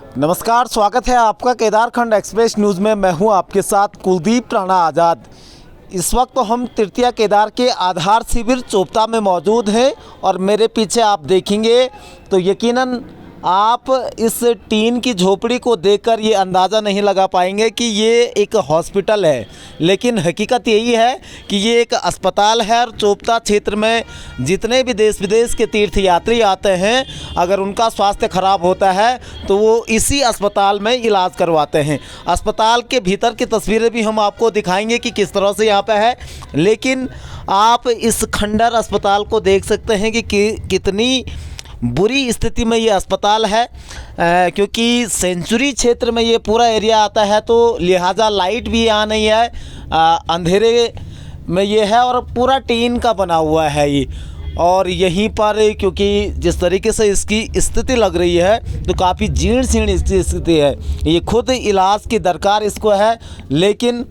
नमस्कार, स्वागत है आपका केदारखंड एक्सप्रेस न्यूज़ में। मैं हूं आपके साथ कुलदीप राणा आज़ाद। इस वक्त तो हम तृतीया केदार के आधार शिविर चोपता में मौजूद हैं और मेरे पीछे आप देखेंगे तो यकीनन आप इस टीन की झोपड़ी को देखकर ये अंदाज़ा नहीं लगा पाएंगे कि ये एक हॉस्पिटल है, लेकिन हकीकत यही है कि ये एक अस्पताल है। और चोपता क्षेत्र में जितने भी देश विदेश के तीर्थयात्री आते हैं, अगर उनका स्वास्थ्य खराब होता है तो वो इसी अस्पताल में इलाज करवाते हैं। अस्पताल के भीतर की तस्वीरें भी हम आपको दिखाएंगे कि किस तरह से यहाँ पे है, लेकिन आप इस खंडर अस्पताल को देख सकते हैं कि कितनी बुरी स्थिति में ये अस्पताल है, क्योंकि सेंचुरी क्षेत्र में ये पूरा एरिया आता है, तो लिहाजा लाइट भी यहाँ नहीं है, अंधेरे में ये है और पूरा टीन का बना हुआ है ये। और यहीं पर क्योंकि जिस तरीके से इसकी स्थिति लग रही है तो काफ़ी जीर्ण शीर्ण इसकी स्थिति है। ये खुद इलाज की दरकार इसको है, लेकिन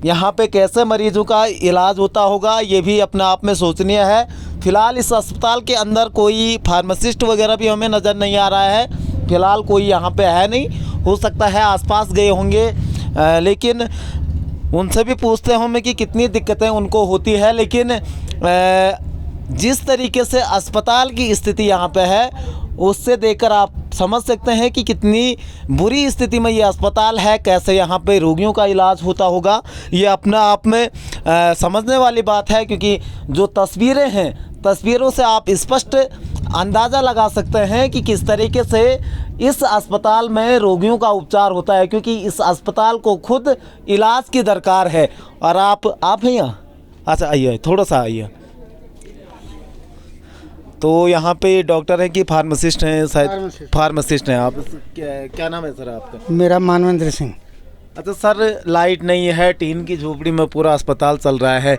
यहाँ पे कैसे मरीजों का इलाज होता होगा ये भी अपने आप में सोचनीय है। फ़िलहाल इस अस्पताल के अंदर कोई फार्मासिस्ट वगैरह भी हमें नज़र नहीं आ रहा है। फ़िलहाल कोई यहाँ पे है नहीं, हो सकता है आसपास गए होंगे, लेकिन उनसे भी पूछते होंगे कि कितनी दिक्कतें उनको होती है। लेकिन जिस तरीके से अस्पताल की स्थिति यहाँ पे है उससे देखकर आप समझ सकते हैं कि कितनी बुरी स्थिति में ये अस्पताल है, कैसे यहाँ पे रोगियों का इलाज होता होगा। ये अपने आप में समझने वाली बात है, क्योंकि जो तस्वीरें हैं, तस्वीरों से आप स्पष्ट अंदाज़ा लगा सकते हैं कि किस तरीके से इस अस्पताल में रोगियों का उपचार होता है, क्योंकि इस अस्पताल को खुद इलाज की दरकार है। और आप हैं यहाँ? अच्छा, आइए, थोड़ा सा आइए। तो यहाँ पे डॉक्टर हैं कि फार्मासिस्ट हैं? शायद फार्मासिस्ट हैं आप। क्या नाम है सर आपका? मेरा मानवेंद्र सिंह। अच्छा सर, लाइट नहीं है, टीन की झोपड़ी में पूरा अस्पताल चल रहा है,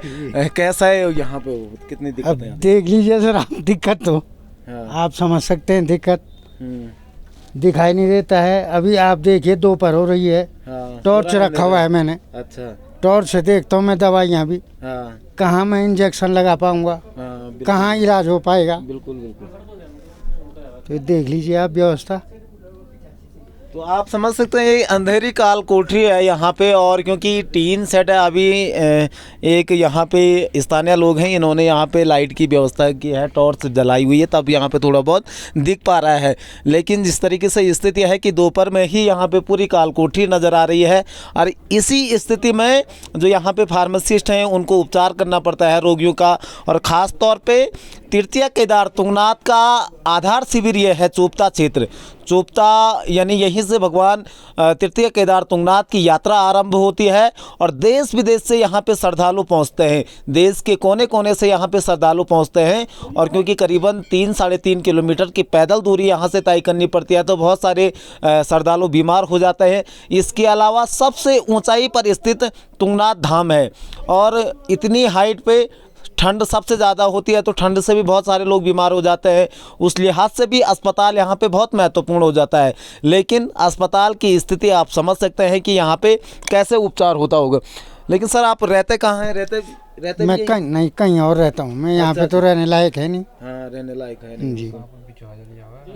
कैसा है यहाँ पे? कितनी दिक्कत अब है? देख लीजिए सर, आप दिक्कत तो आप समझ सकते हैं, दिक्कत दिखाई नहीं देता है। अभी आप देखिए दोपहर हो रही है, टॉर्च रखा हुआ है मैंने। अच्छा, टॉर्च से देखता हूँ मैं दवाइयाँ भी। कहाँ मैं इंजेक्शन लगा पाऊँगा, कहाँ इलाज हो पाएगा? बिल्कुल बिल्कुल। तो देख लीजिए आप व्यवस्था। तो आप समझ सकते हैं ये अंधेरी काल कोठरी है यहाँ पे, और क्योंकि टीन सेट है। अभी एक यहाँ पे स्थानीय लोग हैं, इन्होंने यहाँ पे लाइट की व्यवस्था की है, टॉर्च जलाई हुई है, तब यहाँ पे थोड़ा बहुत दिख पा रहा है। लेकिन जिस तरीके से स्थिति है कि दोपहर में ही यहाँ पे पूरी काल कोठरी नज़र आ रही है, और इसी स्थिति में जो यहाँ पे फार्मासिस्ट हैं उनको उपचार करना पड़ता है रोगियों का। और ख़ास तौर पर तृतीया केदार तुंगनाथ का आधार शिविर ये है चोपता क्षेत्र। चोपता यानी यहीं से भगवान तृतीया केदार तुंगनाथ की यात्रा आरंभ होती है, और देश विदेश से यहाँ पे श्रद्धालु पहुँचते हैं। देश के कोने कोने से यहाँ पे श्रद्धालु पहुँचते हैं, और क्योंकि करीबन 3-3.5 किलोमीटर की पैदल दूरी यहाँ से तय करनी पड़ती है, तो बहुत सारे श्रद्धालु बीमार हो जाते हैं। इसके अलावा सबसे ऊंचाई पर स्थित तुंगनाथ धाम है, और इतनी हाइट पे ठंड सबसे ज़्यादा होती है, तो ठंड से भी बहुत सारे लोग बीमार हो जाते हैं। उस लिहाज से भी अस्पताल यहाँ पे बहुत महत्वपूर्ण हो जाता है। लेकिन अस्पताल की स्थिति आप समझ सकते हैं कि यहाँ पे कैसे उपचार होता होगा। लेकिन सर, आप रहते कहाँ हैं? रहते मैं कहीं और रहता हूँ। मैं यहाँ पे तो रहने लायक है नहीं। हाँ, रहने लायक है नहीं जी।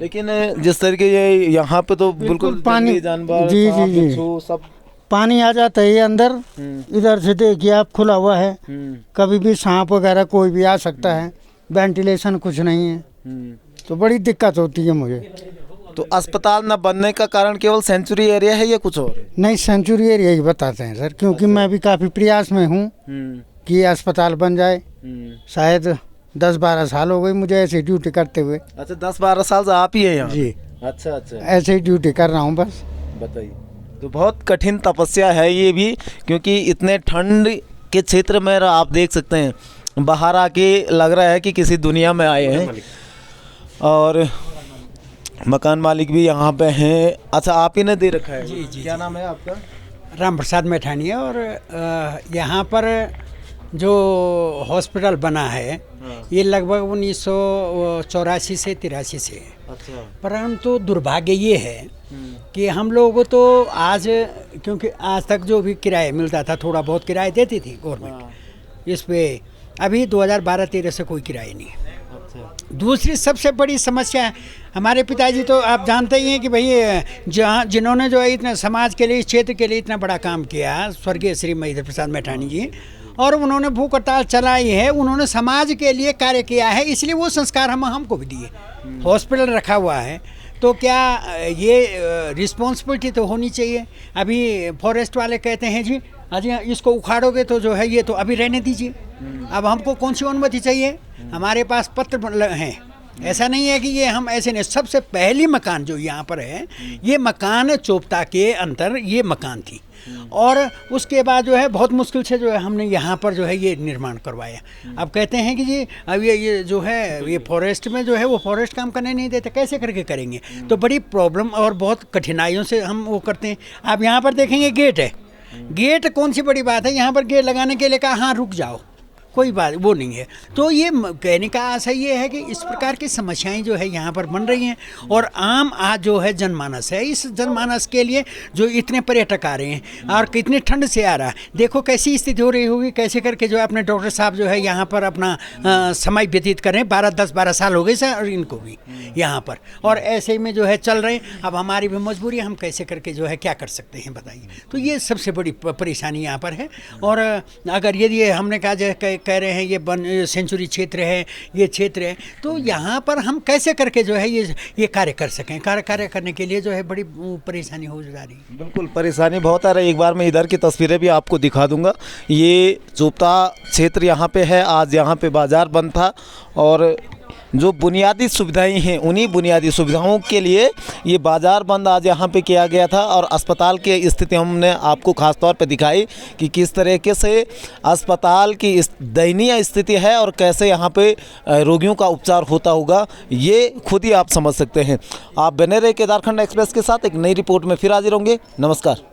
लेकिन जिस तरीके ये यहाँ पे तो बिल्कुल पानी, जानवर, जी जी जी, सब पानी आ जाता है ये अंदर। इधर से देखिए आप, खुला हुआ है, कभी भी सांप वगैरह कोई भी आ सकता है। वेंटिलेशन कुछ नहीं है, तो बड़ी दिक्कत होती है मुझे। तो अस्पताल न बनने का कारण केवल सेंचुरी एरिया है या कुछ और? नहीं, सेंचुरी एरिया ही बताते हैं सर, क्योंकि मैं भी काफ़ी प्रयास में हूँ कि ये अस्पताल बन जाए। शायद 10-12 साल हो गई मुझे ऐसे ड्यूटी करते हुए। अच्छा, 10-12 साल से आप ही है यहाँ? जी। अच्छा अच्छा, ऐसे ही ड्यूटी कर रहा हूँ बस। बताइए। तो बहुत कठिन तपस्या है ये भी, क्योंकि इतने ठंड के क्षेत्र में आप देख सकते हैं, बाहर आके लग रहा है कि किसी दुनिया में आए हैं। और मकान मालिक भी यहाँ पे हैं। अच्छा, आप ही ने दे रखा है? जी जी। क्या नाम है आपका? राम प्रसाद मैठानिया। और यहाँ पर जो हॉस्पिटल बना है ये लगभग 1984 से 83 से है। अच्छा। परंतु दुर्भाग्य ये है कि हम लोग तो आज, क्योंकि आज तक जो भी किराया मिलता था, थोड़ा बहुत किराया देती थी गवर्नमेंट, इस पे अभी 2012-13 से कोई किराया नहीं है। दूसरी सबसे बड़ी समस्या है, हमारे पिताजी तो आप जानते ही हैं कि भाई जहाँ जिन्होंने जो है इतना समाज के लिए, इस क्षेत्र के लिए इतना बड़ा काम किया, स्वर्गीय श्री महेंद्र प्रसाद मैठानी जी, और उन्होंने भूख हड़ताल चलाई है, उन्होंने समाज के लिए कार्य किया है, इसलिए वो संस्कार हमको भी दिए। हॉस्पिटल रखा हुआ है, तो क्या ये रिस्पॉन्सिबिलिटी तो होनी चाहिए। अभी फॉरेस्ट वाले कहते हैं जी अजी इसको उखाड़ोगे तो जो है ये तो अभी रहने दीजिए, अब हमको कौन सी अनुमति चाहिए, हमारे पास पत्र हैं, ऐसा नहीं है कि ये हम ऐसे नहीं। सबसे पहली मकान जो यहाँ पर है, ये मकान चोपता के अंदर ये मकान थी, और उसके बाद जो है बहुत मुश्किल से जो है हमने यहाँ पर जो है ये निर्माण करवाया। अब कहते हैं कि जी अब ये जो है ये फॉरेस्ट में जो है वो फॉरेस्ट काम करने नहीं देते, कैसे करके करेंगे। तो बड़ी प्रॉब्लम और बहुत कठिनाइयों से हम वो करते हैं। आप यहाँ पर देखेंगे गेट है, गेट कौन सी बड़ी बात है, यहाँ पर गेट लगाने के लिए कहा हाँ रुक जाओ, कोई बात वो नहीं है। तो ये कहने का आशा ये है कि इस प्रकार की समस्याएं जो है यहाँ पर बन रही हैं, और आम आज जो है जनमानस है, इस जनमानस के लिए जो इतने पर्यटक आ रहे हैं और कितनी ठंड से आ रहा है, देखो कैसी स्थिति हो रही होगी, कैसे करके जो है अपने डॉक्टर साहब जो है यहाँ पर अपना समय व्यतीत कर रहे हैं। 10-12 साल हो गए सर और इनको भी यहाँ पर, और ऐसे में जो है चल रहे हैं। अब हमारी भी मजबूरी, हम कैसे करके जो है क्या कर सकते हैं बताइए। तो ये सबसे बड़ी परेशानी यहाँ पर है। और अगर यदि हमने कहा कह रहे हैं ये सेंचुरी क्षेत्र है, ये क्षेत्र है, तो यहाँ पर हम कैसे करके जो है ये कार्य कर सकें। कार्य करने के लिए जो है बड़ी परेशानी हो जा रही है। बिल्कुल परेशानी बहुत आ रही है। एक बार मैं इधर की तस्वीरें भी आपको दिखा दूंगा। ये चोपता क्षेत्र यहाँ पे है, आज यहाँ पे बाज़ार बंद था, और जो बुनियादी सुविधाएं हैं उन्हीं बुनियादी सुविधाओं के लिए ये बाज़ार बंद आज यहाँ पे किया गया था। और अस्पताल की स्थिति हमने आपको ख़ास तौर पे दिखाई कि किस तरीके से अस्पताल की दयनीय स्थिति है और कैसे यहाँ पे रोगियों का उपचार होता होगा, ये खुद ही आप समझ सकते हैं। आप बने रहे केदारखंड एक्सप्रेस के साथ, एक नई रिपोर्ट में फिर हाजिर होंगे। नमस्कार।